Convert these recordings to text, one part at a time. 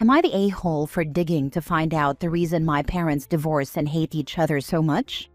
Am I the a-hole for digging to find out the reason my parents divorce and hate each other so much?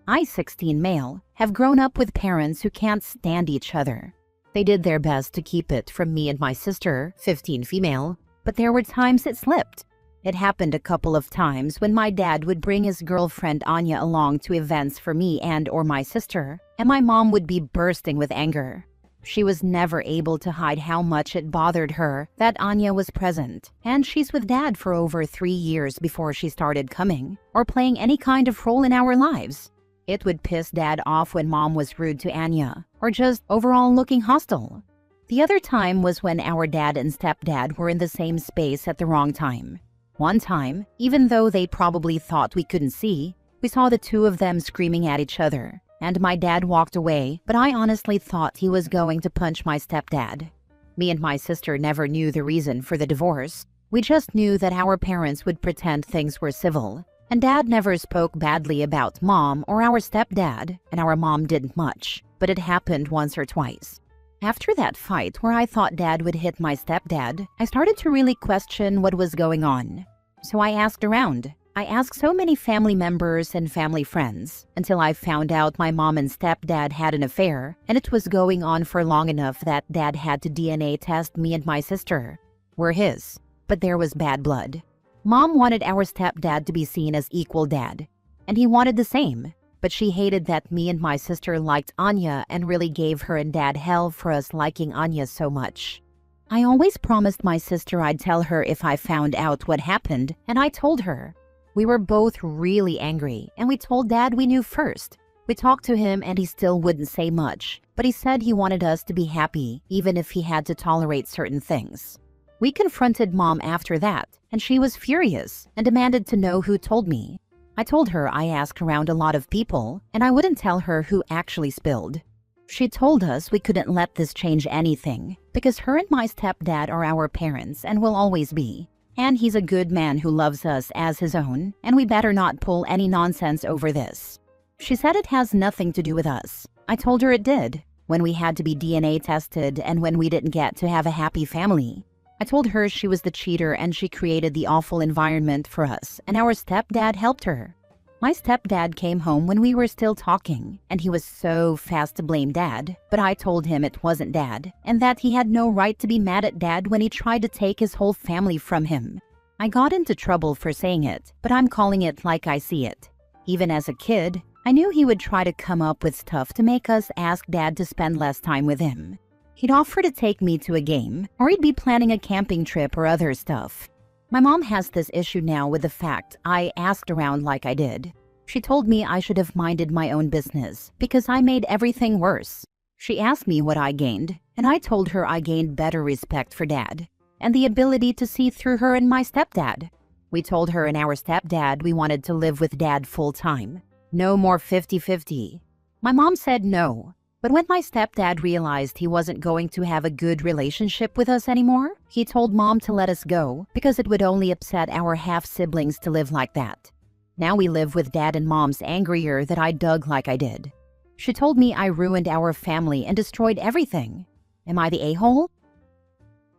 I, 16 male, have grown up with parents who can't stand each other. They did their best to keep it from me and my sister, 15 female, but there were times it slipped. It happened a couple of times when my dad would bring his girlfriend Anya along to events for me and or my sister, and my mom would be bursting with anger. She was never able to hide how much it bothered her that Anya was present, and she's with Dad for over 3 years before she started coming or playing any kind of role in our lives. It would piss Dad off when Mom was rude to Anya or just overall looking hostile. The other time was when our dad and stepdad were in the same space at the wrong time. One time, even though they probably thought we couldn't see, we saw the two of them screaming at each other. And my dad walked away, but I honestly thought he was going to punch my stepdad. Me and my sister never knew the reason for the divorce. We just knew that our parents would pretend things were civil. And Dad never spoke badly about Mom or our stepdad, and our mom didn't much, but it happened once or twice. After that fight where I thought Dad would hit my stepdad, I started to really question what was going on. So I asked around. I asked so many family members and family friends until I found out my mom and stepdad had an affair, and it was going on for long enough that Dad had to DNA test me and my sister. We're his, but there was bad blood. Mom wanted our stepdad to be seen as equal dad, and he wanted the same, but she hated that me and my sister liked Anya and really gave her and Dad hell for us liking Anya so much. I always promised my sister I'd tell her if I found out what happened, and I told her. We were both really angry, and we told Dad we knew first. We talked to him and he still wouldn't say much, but he said he wanted us to be happy, even if he had to tolerate certain things. We confronted Mom after that, and she was furious and demanded to know who told me. I told her I asked around a lot of people, and I wouldn't tell her who actually spilled. She told us we couldn't let this change anything, because her and my stepdad are our parents and will always be. And he's a good man who loves us as his own, and we better not pull any nonsense over this. She said it has nothing to do with us. I told her it did, when we had to be DNA tested and when we didn't get to have a happy family. I told her she was the cheater and she created the awful environment for us, and our stepdad helped her. My stepdad came home when we were still talking, and he was so fast to blame Dad, but I told him it wasn't Dad, and that he had no right to be mad at Dad when he tried to take his whole family from him. I got into trouble for saying it, but I'm calling it like I see it. Even as a kid, I knew he would try to come up with stuff to make us ask Dad to spend less time with him. He'd offer to take me to a game, or he'd be planning a camping trip or other stuff. My mom has this issue now with the fact I asked around like I did. She told me I should have minded my own business because I made everything worse. She asked me what I gained, and I told her I gained better respect for Dad and the ability to see through her and my stepdad. We told her and our stepdad we wanted to live with Dad full time. No more 50-50. My mom said no. But when my stepdad realized he wasn't going to have a good relationship with us anymore, he told Mom to let us go because it would only upset our half-siblings to live like that. Now we live with Dad and Mom's angrier that I dug like I did. She told me I ruined our family and destroyed everything. Am I the a-hole?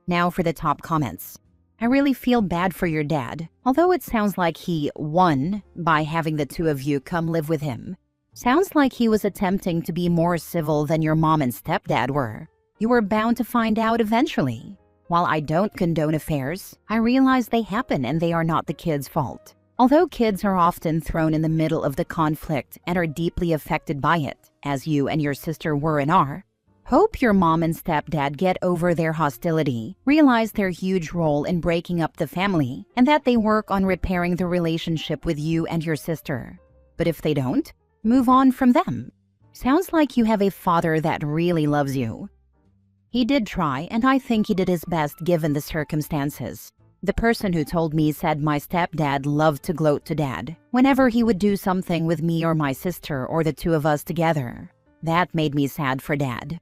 Now for the top comments. I really feel bad for your dad, although it sounds like he won by having the two of you come live with him. Sounds like he was attempting to be more civil than your mom and stepdad were. You were bound to find out eventually. While I don't condone affairs, I realize they happen and they are not the kid's fault. Although kids are often thrown in the middle of the conflict and are deeply affected by it, as you and your sister were and are, hope your mom and stepdad get over their hostility, realize their huge role in breaking up the family, and that they work on repairing the relationship with you and your sister. But if they don't, move on from them. Sounds like you have a father that really loves you. He did try, and I think he did his best given the circumstances. The person who told me said my stepdad loved to gloat to Dad whenever he would do something with me or my sister or the two of us together. That made me sad for Dad.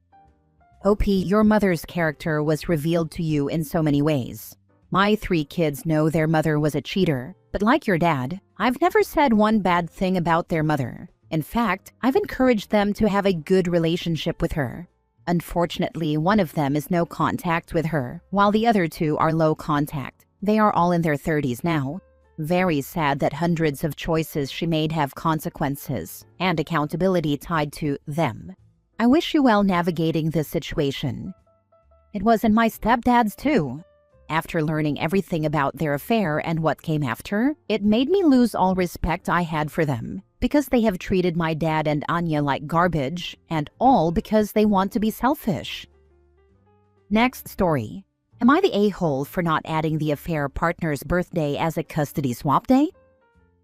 OP, your mother's character was revealed to you in so many ways. My 3 kids know their mother was a cheater, but like your dad, I've never said one bad thing about their mother. In fact, I've encouraged them to have a good relationship with her. Unfortunately, one of them is no contact with her, while the other 2 are low contact. They are all in their 30s now. Very sad that hundreds of choices she made have consequences and accountability tied to them. I wish you well navigating this situation. It was in my stepdad's too. After learning everything about their affair and what came after, it made me lose all respect I had for them, because they have treated my dad and Anya like garbage, and all because they want to be selfish. Next story. Am I the a-hole for not adding the affair partner's birthday as a custody swap day?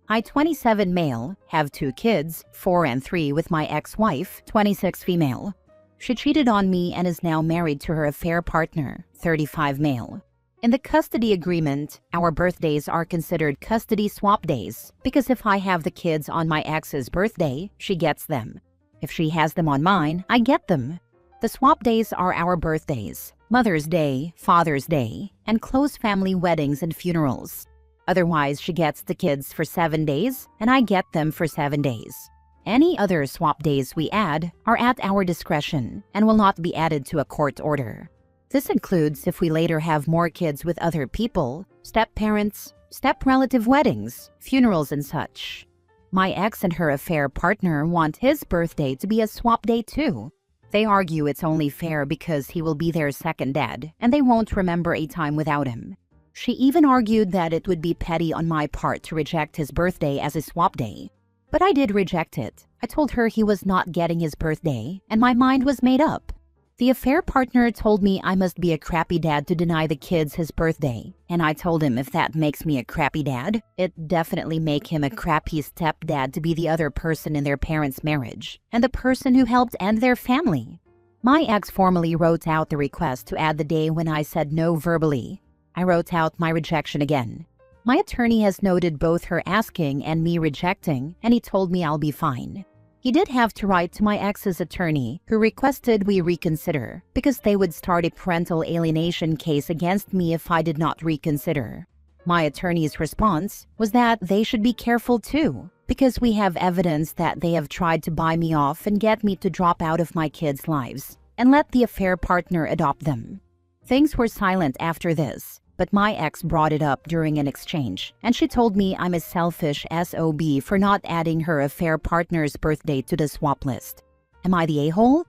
I, 27 male, have 2 kids, 4 and 3 with my ex-wife, 26 female. She cheated on me and is now married to her affair partner, 35 male. In the custody agreement, our birthdays are considered custody swap days because if I have the kids on my ex's birthday, she gets them. If she has them on mine, I get them. The swap days are our birthdays, Mother's Day, Father's Day, and close family weddings and funerals. Otherwise, she gets the kids for 7 days, and I get them for 7 days. Any other swap days we add are at our discretion and will not be added to a court order. This includes if we later have more kids with other people, step-parents, step-relative weddings, funerals, and such. My ex and her affair partner want his birthday to be a swap day too. They argue it's only fair because he will be their second dad, and they won't remember a time without him. She even argued that it would be petty on my part to reject his birthday as a swap day. But I did reject it. I told her he was not getting his birthday, and my mind was made up. The affair partner told me I must be a crappy dad to deny the kids his birthday, and I told him if that makes me a crappy dad, it definitely make him a crappy stepdad to be the other person in their parents' marriage, and the person who helped end their family. My ex formally wrote out the request to add the day when I said no verbally. I wrote out my rejection again. My attorney has noted both her asking and me rejecting, and he told me I'll be fine. He did have to write to my ex's attorney, who requested we reconsider, because they would start a parental alienation case against me if I did not reconsider. My attorney's response was that they should be careful too, because we have evidence that they have tried to buy me off and get me to drop out of my kids' lives, and let the affair partner adopt them. Things were silent after this, but my ex brought it up during an exchange, and she told me I'm a selfish SOB for not adding her affair partner's birthday to the swap list. Am I the a-hole?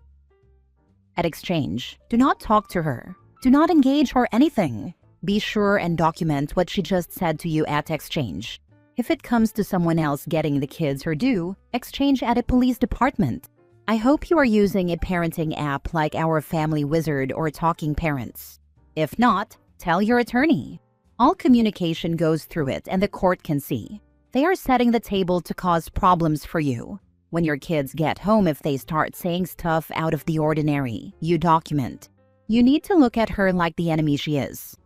At exchange, do not talk to her. Do not engage or anything. Be sure and document what she just said to you at exchange. If it comes to someone else getting the kids her due, exchange at a police department. I hope you are using a parenting app like Our Family Wizard or Talking Parents. If not, tell your attorney. All communication goes through it and the court can see. They are setting the table to cause problems for you. When your kids get home, if they start saying stuff out of the ordinary, you document. You need to look at her like the enemy she is.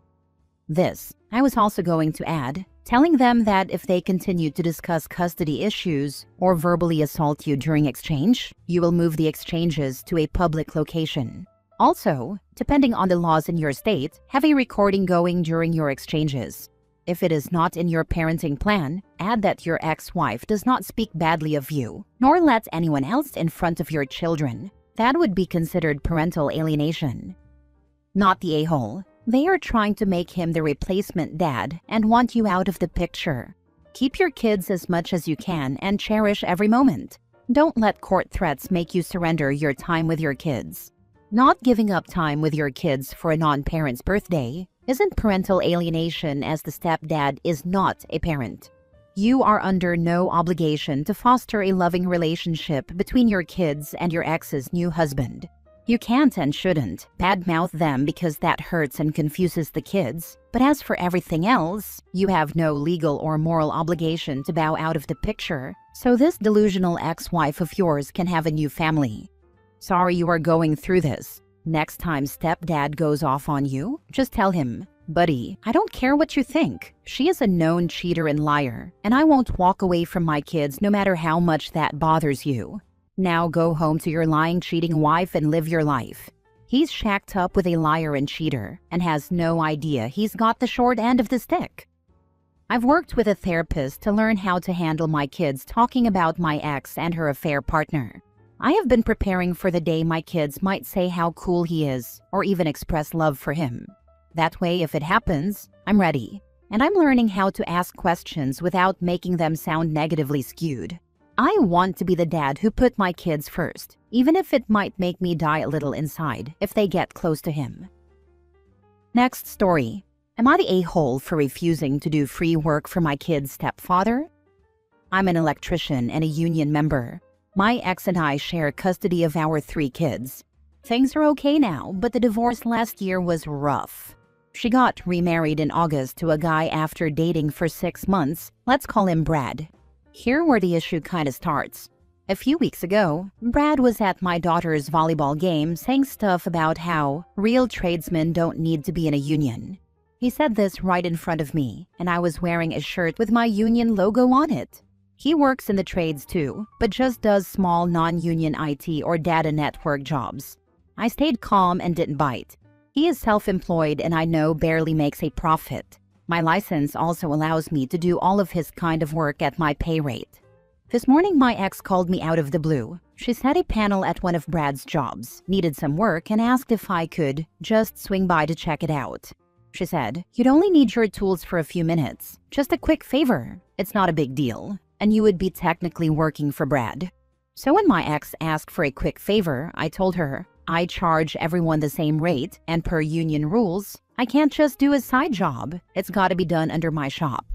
This, I was also going to add, telling them that if they continue to discuss custody issues or verbally assault you during exchange, you will move the exchanges to a public location. Also, depending on the laws in your state, have a recording going during your exchanges. If it is not in your parenting plan, add that your ex-wife does not speak badly of you, nor let anyone else in front of your children. That would be considered parental alienation. Not the a-hole. They are trying to make him the replacement dad and want you out of the picture. Keep your kids as much as you can and cherish every moment. Don't let court threats make you surrender your time with your kids. Not giving up time with your kids for a non-parent's birthday isn't parental alienation, as the stepdad is not a parent. You are under no obligation to foster a loving relationship between your kids and your ex's new husband. You can't and shouldn't badmouth them because that hurts and confuses the kids. But as for everything else, you have no legal or moral obligation to bow out of the picture, so this delusional ex-wife of yours can have a new family. Sorry you are going through this. Next time stepdad goes off on you, just tell him, "Buddy, I don't care what you think. She is a known cheater and liar, and I won't walk away from my kids no matter how much that bothers you. Now go home to your lying, cheating wife and live your life." He's shacked up with a liar and cheater and has no idea he's got the short end of the stick. I've worked with a therapist to learn how to handle my kids talking about my ex and her affair partner. I have been preparing for the day my kids might say how cool he is or even express love for him. That way, if it happens, I'm ready. and I'm learning how to ask questions without making them sound negatively skewed. I want to be the dad who put my kids first, even if it might make me die a little inside if they get close to him. Next story. Am I the a-hole for refusing to do free work for my kid's stepfather? I'm an electrician and a union member. My ex and I share custody of our 3 kids. Things are okay now, but the divorce last year was rough. She got remarried in August to a guy after dating for 6 months. Let's call him Brad. Here where the issue kinda starts. A few weeks ago, Brad was at my daughter's volleyball game saying stuff about how real tradesmen don't need to be in a union. He said this right in front of me, and I was wearing a shirt with my union logo on it. He works in the trades too, but just does small non-union IT or data network jobs. I stayed calm and didn't bite. He is self-employed and I know barely makes a profit. My license also allows me to do all of his kind of work at my pay rate. This morning my ex called me out of the blue. She said a panel at one of Brad's jobs needed some work and asked if I could just swing by to check it out. She said, "You'd only need your tools for a few minutes. Just a quick favor. It's not a big deal. And you would be technically working for Brad." So when my ex asked for a quick favor, I told her, I charge everyone the same rate, and per union rules, I can't just do a side job. It's gotta be done under my shop.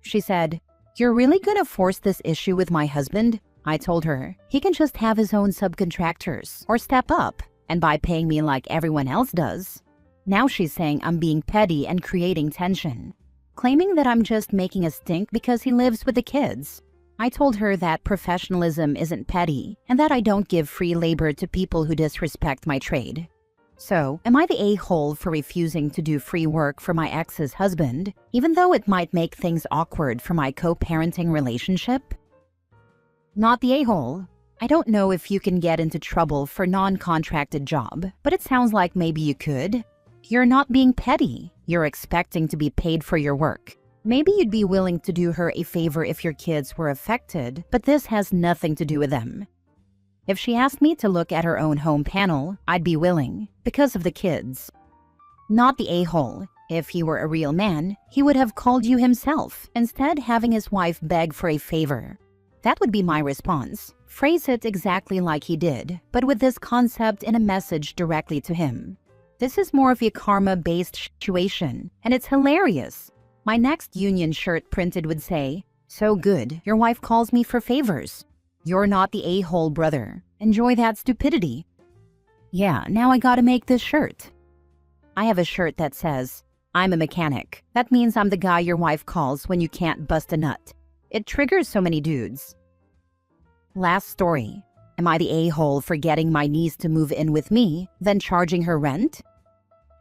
She said, "You're really gonna force this issue with my husband?" I told her, he can just have his own subcontractors or step up, and by paying me like everyone else does. Now she's saying I'm being petty and creating tension, claiming that I'm just making a stink because he lives with the kids. I told her that professionalism isn't petty and that I don't give free labor to people who disrespect my trade. So, am I the a-hole for refusing to do free work for my ex's husband, even though it might make things awkward for my co-parenting relationship? Not the a-hole. I don't know if you can get into trouble for non-contracted job, but it sounds like maybe you could. You're not being petty. You're expecting to be paid for your work. Maybe you'd be willing to do her a favor if your kids were affected, but this has nothing to do with them. If she asked me to look at her own home panel, I'd be willing, because of the kids. Not the a-hole. If he were a real man, he would have called you himself, instead having his wife beg for a favor. That would be my response. Phrase it exactly like he did, but with this concept in a message directly to him. This is more of a karma-based situation, and it's hilarious. My next union shirt printed would say, "So good, your wife calls me for favors. You're not the a-hole, brother. Enjoy that stupidity." Yeah, now I gotta make this shirt. I have a shirt that says, "I'm a mechanic." That means I'm the guy your wife calls when you can't bust a nut. It triggers so many dudes. Last story. Am I the a-hole for getting my niece to move in with me, then charging her rent?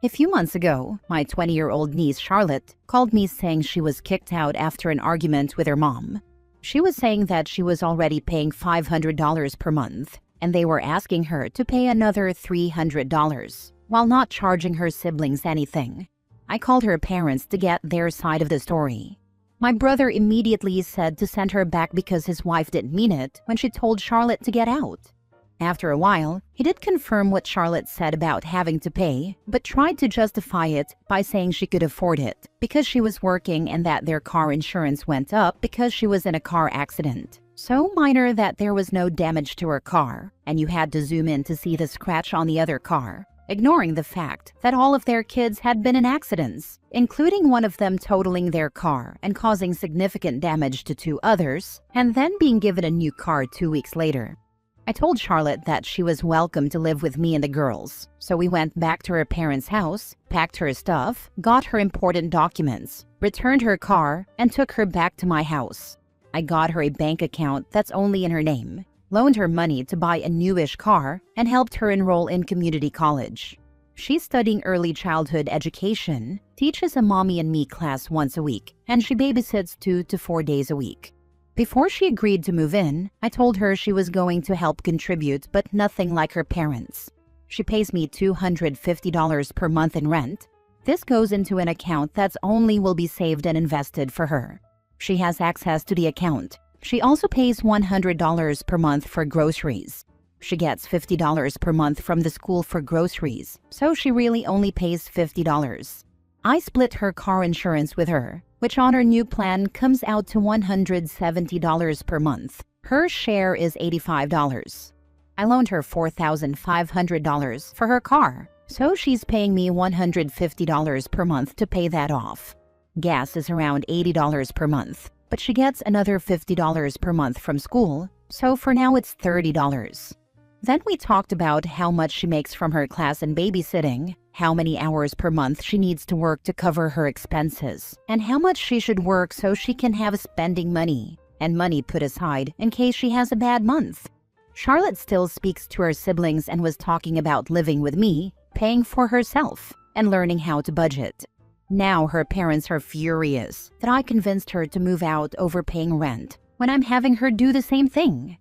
A few months ago, my 20-year-old niece Charlotte called me saying she was kicked out after an argument with her mom. She was saying that she was already paying $500 per month, and they were asking her to pay another $300, while not charging her siblings anything. I called her parents to get their side of the story. My brother immediately said to send her back because his wife didn't mean it when she told Charlotte to get out. After a while, he did confirm what Charlotte said about having to pay, but tried to justify it by saying she could afford it because she was working and that their car insurance went up because she was in a car accident. So minor that there was no damage to her car, and you had to zoom in to see the scratch on the other car, ignoring the fact that all of their kids had been in accidents, including one of them totaling their car and causing significant damage to 2 others, and then being given a new car 2 weeks later. I told Charlotte that she was welcome to live with me and the girls, so we went back to her parents' house, packed her stuff, got her important documents, returned her car, and took her back to my house. I got her a bank account that's only in her name, loaned her money to buy a newish car, and helped her enroll in community college. She's studying early childhood education, teaches a mommy and me class once a week, and she babysits 2 to 4 days a week. Before she agreed to move in, I told her she was going to help contribute, but nothing like her parents. She pays me $250 per month in rent. This goes into an account that's only will be saved and invested for her. She has access to the account. She also pays $100 per month for groceries. She gets $50 per month from the school for groceries, so she really only pays $50. I split her car insurance with her, which on her new plan comes out to $170 per month. Her share is $85. I loaned her $4,500 for her car, so she's paying me $150 per month to pay that off. Gas is around $80 per month, but she gets another $50 per month from school, so for now it's $30. Then we talked about how much she makes from her class and babysitting, how many hours per month she needs to work to cover her expenses, and how much she should work so she can have spending money, and money put aside in case she has a bad month. Charlotte still speaks to her siblings and was talking about living with me, paying for herself, and learning how to budget. Now her parents are furious that I convinced her to move out over paying rent when I'm having her do the same thing.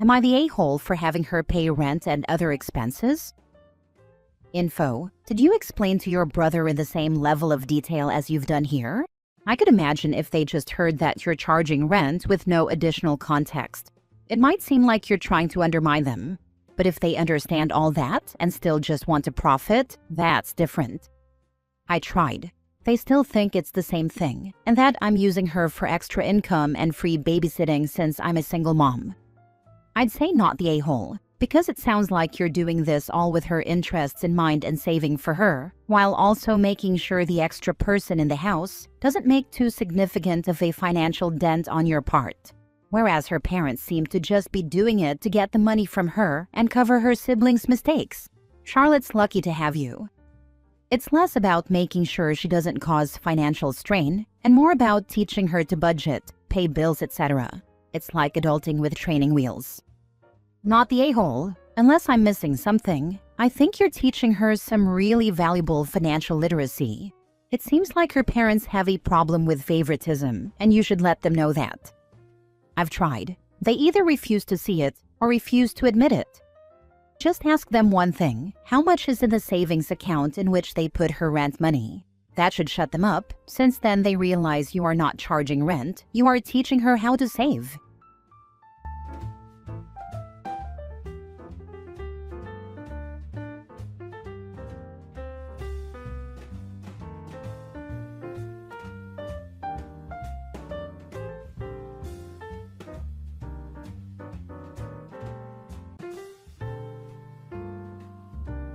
Am I the a-hole for having her pay rent and other expenses? Info: did you explain to your brother in the same level of detail as you've done here? I could imagine if they just heard that you're charging rent with no additional context. It might seem like you're trying to undermine them, but if they understand all that and still just want to profit, that's different. I tried. They still think it's the same thing, and that I'm using her for extra income and free babysitting since I'm a single mom. I'd say not the a-hole, because it sounds like you're doing this all with her interests in mind and saving for her, while also making sure the extra person in the house doesn't make too significant of a financial dent on your part. Whereas her parents seem to just be doing it to get the money from her and cover her siblings' mistakes. Charlotte's lucky to have you. It's less about making sure she doesn't cause financial strain and more about teaching her to budget, pay bills, etc. It's like adulting with training wheels. Not the a-hole. Unless I'm missing something, I think you're teaching her some really valuable financial literacy. It seems like her parents have a problem with favoritism, and you should let them know that. I've tried. They either refuse to see it or refuse to admit it. Just ask them one thing: how much is in the savings account in which they put her rent money? That should shut them up, since then they realize you are not charging rent, you are teaching her how to save.